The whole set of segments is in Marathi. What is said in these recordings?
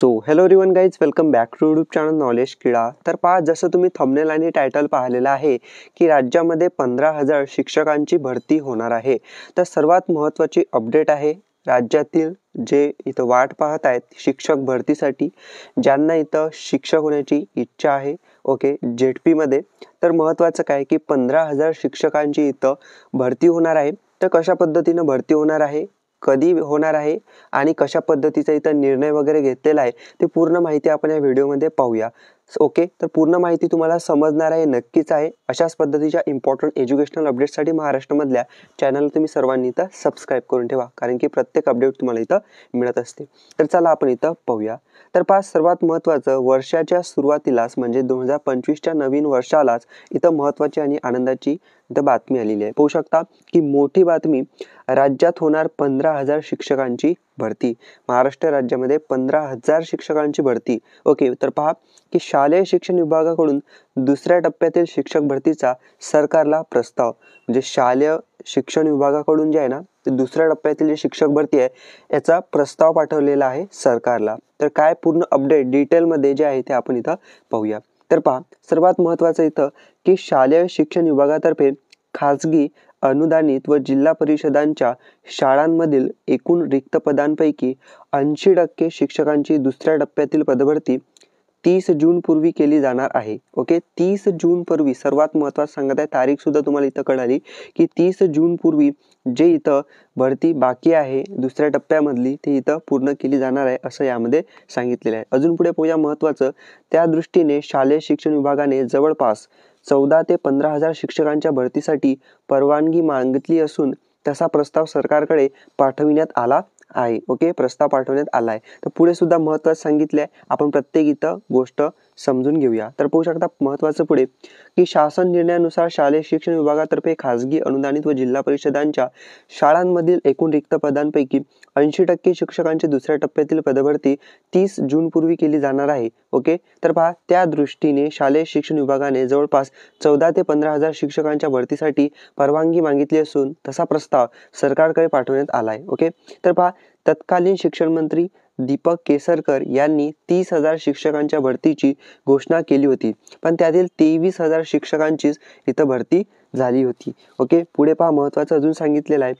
So hello everyone guys, welcome back to YouTube channel knowledge किडा. तर पहा, जसं तुम्ही थंबनेल आणि टायटल पाहिलेलं आहे की राज्यामध्ये 15,000 शिक्षकांची भरती होणार आहे. तर सर्वात महत्त्वाची अपडेट आहे राज्यातील जे इथं वाट पाहत आहेत शिक्षक भरतीसाठी, ज्यांना इथं शिक्षक होण्याची इच्छा आहे ओके जेडपीमध्ये. तर महत्त्वाचं काय की 15,000 शिक्षकांची इथं भरती होणार आहे. तर कशा पद्धतीनं भरती होणार आहे, कधी होणार आहे आणि कशा पद्धतीचा इथं निर्णय वगैरे घेतलेला आहे, ते पूर्ण माहिती आपण या व्हिडिओमध्ये पाहूया. ओके, तर पूर्ण माहिती तुम्हाला समजणार आहे नक्कीच आहे. अशाच पद्धतीच्या इम्पॉर्टंट एज्युकेशनल अपडेट्ससाठी महाराष्ट्रामधल्या चॅनल तुम्ही सर्वांनी इथं सबस्क्राईब करून ठेवा, कारण की प्रत्येक अपडेट तुम्हाला इथं मिळत असते. तर चला आपण इथं पाहूया. तर पहा, सर्वात महत्त्वाचं, वर्षाच्या सुरुवातीलाच म्हणजे 2025च्या नवीन वर्षालाच इथं महत्त्वाची आणि आनंदाची इथं बातमी आलेली आहे. पाहू शकता की मोठी बातमी, राज्यात होणार 15,000 शिक्षकांची भरती. महाराष्ट्र राज्यामध्ये 15,000 शिक्षकांची भरती. ओके, तर पहा की शालेय शिक्षण विभागाकडून दुसऱ्या टप्प्यातील शिक्षक भरतीचा सरकारला प्रस्ताव. म्हणजे शालेय शिक्षण विभागाकडून जे आहे ना, ते दुसऱ्या टप्प्यातील जे शिक्षक भरती आहे याचा प्रस्ताव पाठवलेला आहे सरकारला. तर काय पूर्ण अपडेट डिटेलमध्ये जे आहे ते आपण इथं पाहूया. तर पहा, सर्वात महत्त्वाचं इथं की शालेय शिक्षण विभागातर्फे खाजगी अनुदानित व जिल्हा परिषदांच्या शाळांमधील एकूण रिक्त पदांपैकी 80% शिक्षकांची दुसऱ्या टप्प्यातील पदभरती 30 जून पूर्वी केली जाणार आहे. ओके, 30 जून पूर्वी, सर्वात महत्त्वाचं सांगत आहे, तारीख सुद्धा तुम्हाला इथं कळाली की 30 जून पूर्वी जे इथं भरती बाकी आहे दुसऱ्या टप्प्यामधली, ती इथं पूर्ण केली जाणार आहे असं यामध्ये सांगितलेलं आहे. अजून पुढे पाहूया महत्त्वाचं, त्या दृष्टीने शालेय शिक्षण विभागाने जवळपास 14 ते 15,000 शिक्षकांच्या भरतीसाठी परवानगी मागितली असून तसा प्रस्ताव सरकारकडे पाठविण्यात आला आहे. ओके, प्रस्ताव पाठवण्यात आला आहे. तर पुढे सुद्धा महत्त्वाचं सांगितले आहे, आपण प्रत्येक इथं गोष्ट समजून घेऊया. तर पाहू शकता महत्त्वाचं पुढे की शासन निर्णयानुसार शालेय शिक्षण विभागातर्फे खाजगी अनुदानित व जिल्हा परिषदांच्या शाळांमधील एकूण रिक्त पदांपैकी 80% शिक्षकांची दुसऱ्या टप्प्यातील पदभरती 30 जून पूर्वी केली जाणार आहे. ओके, तर पहा, त्या दृष्टीने शालेय शिक्षण विभागाने जवळपास 14 ते 15,000 शिक्षकांच्या भरतीसाठी परवानगी मागितली असून तसा प्रस्ताव सरकारकडे पाठवण्यात आला आहे. ओके, तर पहा, तत्कालीन शिक्षण मंत्री दीपक केसरकर यांनी 30,000 शिक्षकांच्या भरतीची घोषणा केली होती, पण त्यातील 23,000 शिक्षकांचीच इथं भरती झाली होती. ओके, पुढे पहा, महत्त्वाचं अजून सांगितलेलं आहे.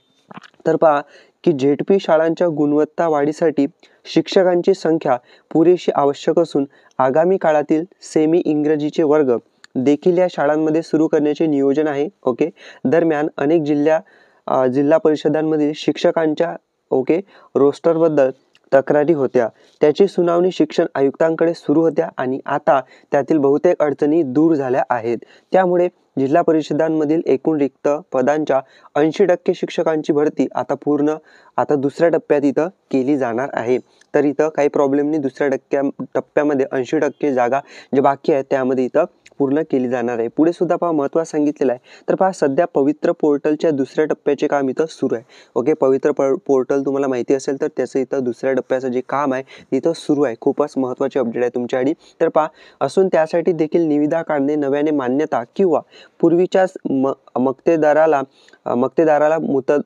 तर पहा की झेडपी शाळांच्या गुणवत्ता वाढीसाठी शिक्षकांची संख्या पुरेशी आवश्यक असून आगामी काळातील सेमी इंग्रजीचे वर्ग देखील या शाळांमध्ये सुरू करण्याचे नियोजन आहे. ओके, दरम्यान अनेक जिल्हा परिषदांमधील शिक्षकांच्या ओके रोस्टरबद्दल तक्रारी होत्या. त्याची सुनावणी शिक्षण आयुक्तांकडे सुरू होत्या आणि आता त्यातील बहुतेक अडचणी दूर झाल्या आहेत. त्यामुळे जिल्हा परिषदांमधील एकूण रिक्त पदांच्या 80% शिक्षकांची भरती आता दुसऱ्या टप्प्यात इथं केली जाणार आहे. तर इथं काही प्रॉब्लेम नाही, दुसऱ्या टप्प्यामध्ये 80% जागा जे बाकी आहेत त्यामध्ये इथं पूर्ण केली जाणार आहे. पुढे सुद्धा पहा, महत्त्वाचं सांगितलेलं आहे. तर पहा, सध्या पवित्र पोर्टलच्या दुसऱ्या टप्प्याचे काम इथं सुरू आहे. ओके, पवित्र पोर्टल तुम्हाला माहिती असेल तर त्याचं इथं दुसऱ्या टप्प्याचं जे काम आहे इथं सुरू आहे. खूपच महत्त्वाची अपडेट आहे तुमच्यासाठी. तर पहा, असून त्यासाठी देखील निविदा काढणे, नव्याने मान्यता किंवा पूर्वीच्याच मक्तेदाराला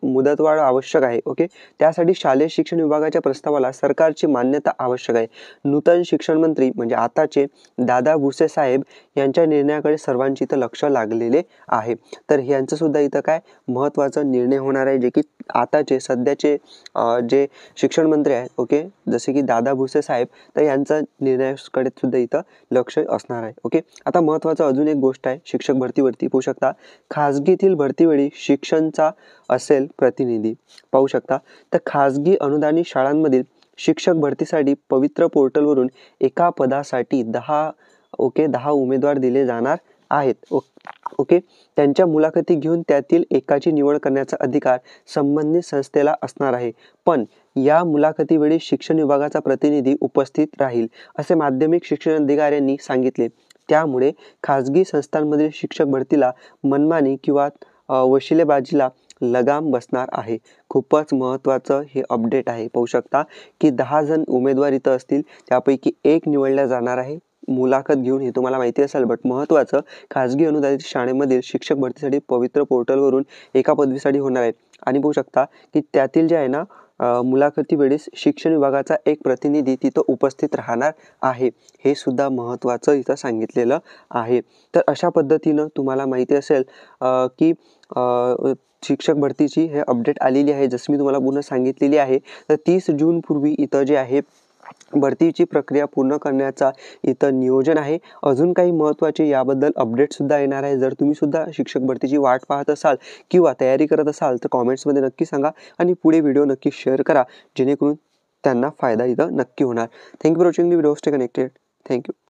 मुदतवाढ आवश्यक आहे. ओके, त्यासाठी शालेय शिक्षण विभागाच्या प्रस्तावाला सरकारची मान्यता आवश्यक आहे. नूतन शिक्षण मंत्री म्हणजे आताचे दादा भुसे साहेब यांच्या निर्णयाकडे सर्वांची इथं लक्ष लागलेले आहे. तर यांचं सुद्धा इथं काय महत्त्वाचा निर्णय होणार आहे, जे की आताचे सध्याचे जे शिक्षण मंत्री आहेत ओके, जसे की दादा भुसे साहेब, तर यांचा निर्णयाकडे सुद्धा इथं लक्ष असणार आहे. ओके, आता महत्त्वाचं अजून एक गोष्ट आहे शिक्षक भरतीवरती. पाहू शकता, खाजगीतील भरतीवेळी शिक्षणचा असेल प्रतिनिधी. पाहू शकता, तर खाजगी अनुदानित शाळांमधील शिक्षक भरतीसाठी पवित्र पोर्टलवरून एका पदासाठी 10 उमेदवार दिले जाणार आहेत. ओके, त्यांच्या मुलाखती घेऊन त्यातील एकाची निवड करण्याचा अधिकार संबंधित संस्थेला असणार आहे. पण या मुलाखतीवेळी शिक्षण विभागाचा प्रतिनिधी उपस्थित राहील असे माध्यमिक शिक्षण अधिकाऱ्यांनी सांगितले. त्यामुळे खाजगी संस्थांमधील शिक्षक भरतीला मनमानी किंवा वशिलेबाजीला लगाम बसणार आहे. खूपच महत्त्वाचं हे अपडेट आहे. पाहू शकता की 10 जण उमेदवार इथं असतील, त्यापैकी एक निवडला जाणार आहे मुलाखत घेऊन. हे तुम्हाला माहिती असेल, बट महत्त्वाचं, खाजगी अनुदानित शाळेमधील शिक्षक भरतीसाठी पवित्र पोर्टलवरून एका पदवीसाठी होणार आहे. आणि पाहू शकता की त्यातील जे आहे ना मुलाखती वेळेस शिक्षण विभागाचा एक प्रतिनिधी तिथं उपस्थित राहणार आहे, हे सुद्धा महत्त्वाचं इथं सांगितलेलं आहे. तर अशा पद्धतीनं तुम्हाला माहिती असेल की शिक्षक भरतीची हे अपडेट आलेली आहे. जसं मी तुम्हाला पुन्हा सांगितलेली आहे. तर 30 जूनपूर्वी इथं जे आहे भरतीची प्रक्रिया पूर्ण करण्याचा इथं नियोजन आहे. अजून काही महत्त्वाचे याबद्दल अपडेटसुद्धा येणार आहे. जर तुम्ही सुद्धा शिक्षक भरतीची वाट पाहत असाल किंवा तयारी करत असाल तर कॉमेंट्समध्ये नक्की सांगा आणि पुढे व्हिडिओ नक्की शेअर करा, जेणेकरून त्यांना फायदा इथं नक्की होणार. Thank you for watching the video. Stay connected. Thank you.